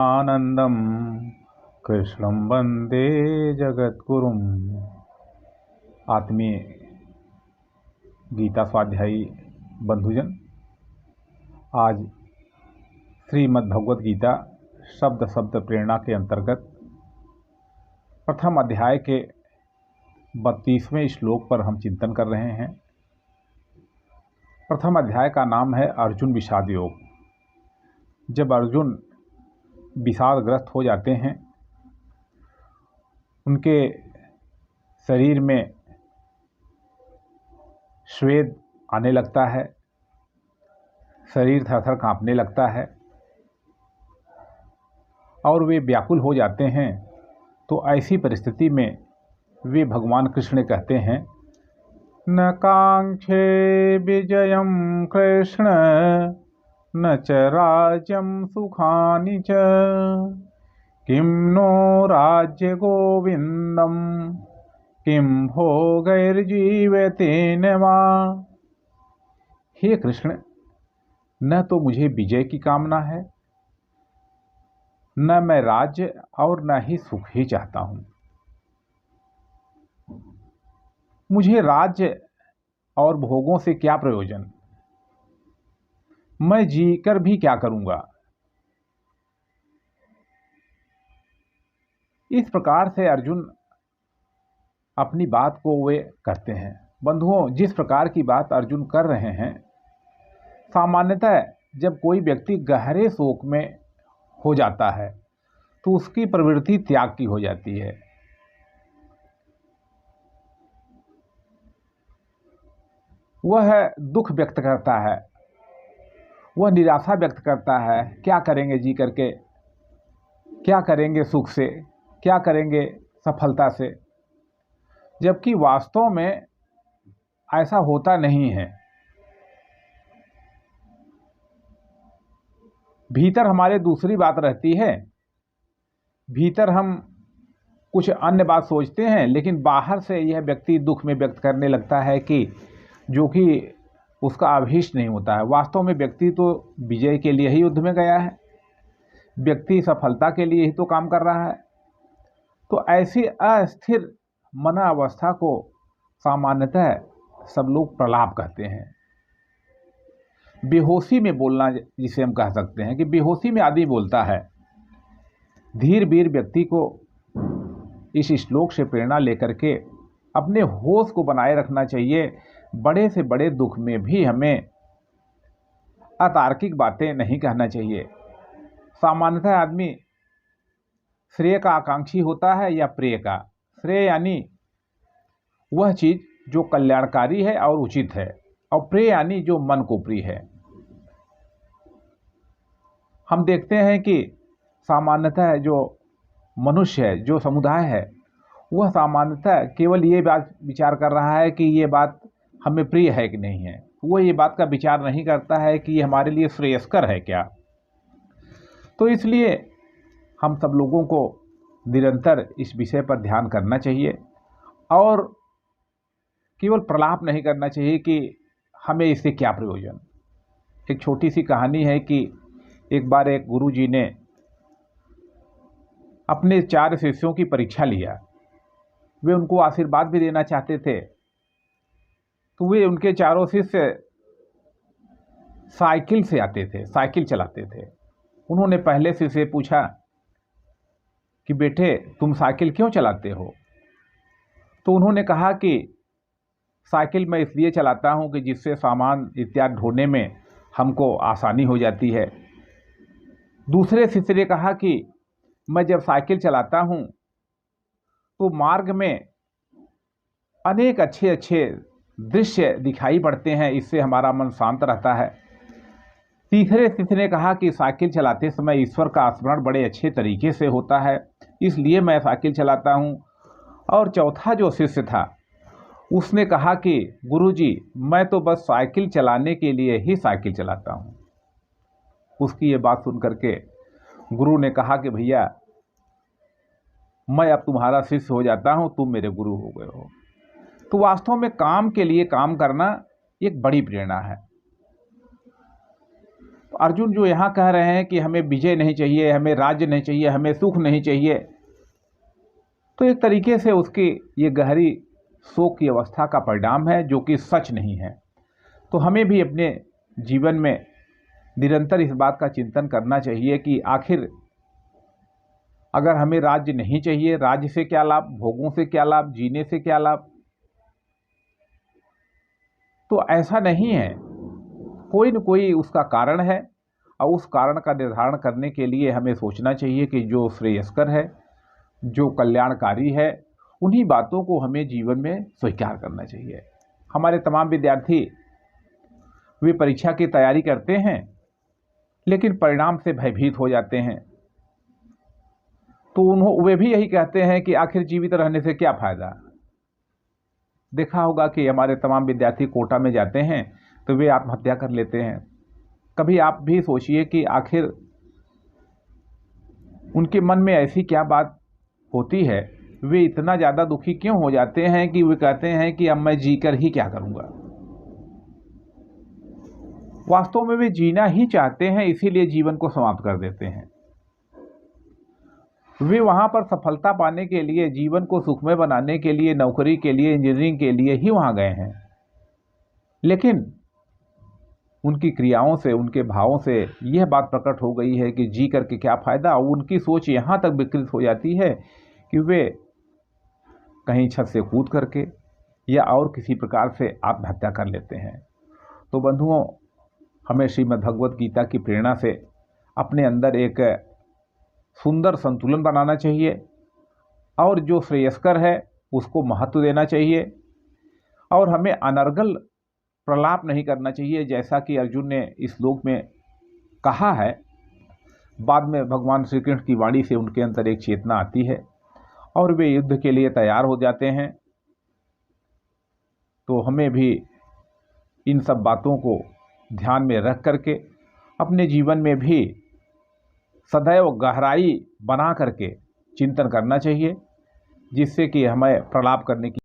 आनंदम कृष्णं वंदे जगद्गुरुम। आत्मीय गीता स्वाध्यायी बंधुजन, आज श्रीमद् भगवद गीता शब्द शब्द प्रेरणा के अंतर्गत प्रथम अध्याय के 32वें श्लोक पर हम चिंतन कर रहे हैं। प्रथम अध्याय का नाम है अर्जुन विषाद योग। जब अर्जुन विषादग्रस्त हो जाते हैं, उनके शरीर में श्वेत आने लगता है, शरीर थरथर कांपने लगता है और वे व्याकुल हो जाते हैं। तो ऐसी परिस्थिति में वे भगवान कृष्ण ने कहते हैं, न कांक्षे विजयम कृष्ण न च राज्यम सुखानि च किं नो राज्य गोविंदम किं भोगैर्जीवतेन वा। हे कृष्ण, न तो मुझे विजय की कामना है, न मैं राज्य और न ही सुख ही चाहता हूँ। मुझे राज्य और भोगों से क्या प्रयोजन, मैं जीकर भी क्या करूँगा। इस प्रकार से अर्जुन अपनी बात को वे करते हैं। बंधुओं, जिस प्रकार की बात अर्जुन कर रहे हैं, सामान्यतः जब कोई व्यक्ति गहरे शोक में हो जाता है तो उसकी प्रवृत्ति त्याग की हो जाती है। वह दुख व्यक्त करता है, वह निराशा व्यक्त करता है। क्या करेंगे जी करके, क्या करेंगे सुख से, क्या करेंगे सफलता से, जबकि वास्तव में ऐसा होता नहीं है। भीतर हमारे दूसरी बात रहती है, भीतर हम कुछ अन्य बात सोचते हैं, लेकिन बाहर से यह व्यक्ति दुख में व्यक्त करने लगता है कि जो कि उसका अभीष्ट नहीं होता है। वास्तव में व्यक्ति तो विजय के लिए ही युद्ध में गया है, व्यक्ति सफलता के लिए ही तो काम कर रहा है। तो ऐसी अस्थिर मन अवस्था को सामान्यतः सब लोग प्रलाप कहते हैं। बेहोशी में बोलना जिसे हम कह सकते हैं कि बेहोशी में आदमी बोलता है। धीर वीर व्यक्ति को इस श्लोक से प्रेरणा लेकर के अपने होश को बनाए रखना चाहिए। बड़े से बड़े दुख में भी हमें अतार्किक बातें नहीं कहना चाहिए। सामान्यतः आदमी श्रेय का आकांक्षी होता है या प्रिय का। श्रेय यानी वह चीज जो कल्याणकारी है और उचित है, और प्रिय यानी जो मन को प्रिय है। हम देखते हैं कि सामान्यतः जो मनुष्य है, जो समुदाय है, वह सामान्यतः केवल ये बात विचार कर रहा है कि ये बात हमें प्रिय है कि नहीं है। वो ये बात का विचार नहीं करता है कि ये हमारे लिए श्रेयस्कर है क्या। तो इसलिए हम सब लोगों को निरंतर इस विषय पर ध्यान करना चाहिए और केवल प्रलाप नहीं करना चाहिए कि हमें इससे क्या प्रयोजन। एक छोटी सी कहानी है कि एक बार एक गुरु जी ने अपने 4 शिष्यों की परीक्षा लिया। वे उनको आशीर्वाद भी देना चाहते थे। तो वे उनके चारों शिष्य साइकिल से आते थे, साइकिल चलाते थे। उन्होंने पहले शिष्य से पूछा कि बेटे, तुम साइकिल क्यों चलाते हो? तो उन्होंने कहा कि साइकिल मैं इसलिए चलाता हूं कि जिससे सामान इत्यादि ढोने में हमको आसानी हो जाती है। दूसरे शिष्य ने कहा कि मैं जब साइकिल चलाता हूं तो मार्ग में अनेक अच्छे अच्छे दृश्य दिखाई पड़ते हैं, इससे हमारा मन शांत रहता है। तीसरे शिष्य ने कहा कि साइकिल चलाते समय ईश्वर का स्मरण बड़े अच्छे तरीके से होता है, इसलिए मैं साइकिल चलाता हूं। और चौथा जो शिष्य था, उसने कहा कि गुरुजी, मैं तो बस साइकिल चलाने के लिए ही साइकिल चलाता हूं। उसकी ये बात सुनकर के गुरु ने कहा कि भैया, मैं अब तुम्हारा शिष्य हो जाता हूं, तुम मेरे गुरु हो गए हो। तो वास्तव में काम के लिए काम करना एक बड़ी प्रेरणा है। तो अर्जुन जो यहाँ कह रहे हैं कि हमें विजय नहीं चाहिए, हमें राज्य नहीं चाहिए, हमें सुख नहीं चाहिए, तो एक तरीके से उसकी ये गहरी शोक की अवस्था का परिणाम है, जो कि सच नहीं है। तो हमें भी अपने जीवन में निरंतर इस बात का चिंतन करना चाहिए कि आखिर अगर हमें राज्य नहीं चाहिए, राज्य से क्या लाभ, भोगों से क्या लाभ, जीने से क्या लाभ। तो ऐसा नहीं है, कोई न कोई उसका कारण है, और उस कारण का निर्धारण करने के लिए हमें सोचना चाहिए कि जो श्रेयस्कर है, जो कल्याणकारी है, उन्हीं बातों को हमें जीवन में स्वीकार करना चाहिए। हमारे तमाम विद्यार्थी वे परीक्षा की तैयारी करते हैं, लेकिन परिणाम से भयभीत हो जाते हैं। तो वे भी यही कहते हैं कि आखिर जीवित रहने से क्या फ़ायदा। देखा होगा कि हमारे तमाम विद्यार्थी कोटा में जाते हैं तो वे आत्महत्या कर लेते हैं। कभी आप भी सोचिए कि आखिर उनके मन में ऐसी क्या बात होती है, वे इतना ज़्यादा दुखी क्यों हो जाते हैं कि वे कहते हैं कि अब मैं जीकर ही क्या करूँगा। वास्तव में वे जीना ही चाहते हैं, इसीलिए जीवन को समाप्त कर देते हैं। वे वहाँ पर सफलता पाने के लिए, जीवन को सुखमय बनाने के लिए, नौकरी के लिए, इंजीनियरिंग के लिए ही वहाँ गए हैं, लेकिन उनकी क्रियाओं से, उनके भावों से यह बात प्रकट हो गई है कि जी करके क्या फ़ायदा। उनकी सोच यहाँ तक विकृत हो जाती है कि वे कहीं छत से कूद करके या और किसी प्रकार से आत्महत्या कर लेते हैं। तो बंधुओं, हमें श्रीमद् भगवत गीता की प्रेरणा से अपने अंदर एक सुंदर संतुलन बनाना चाहिए, और जो श्रेयस्कर है उसको महत्व देना चाहिए, और हमें अनर्गल प्रलाप नहीं करना चाहिए, जैसा कि अर्जुन ने इस श्लोक में कहा है। बाद में भगवान श्री कृष्ण की वाणी से उनके अंदर एक चेतना आती है और वे युद्ध के लिए तैयार हो जाते हैं। तो हमें भी इन सब बातों को ध्यान में रख करके अपने जीवन में भी सदैव गहराई बना करके चिंतन करना चाहिए, जिससे कि हमें प्रलाप करने की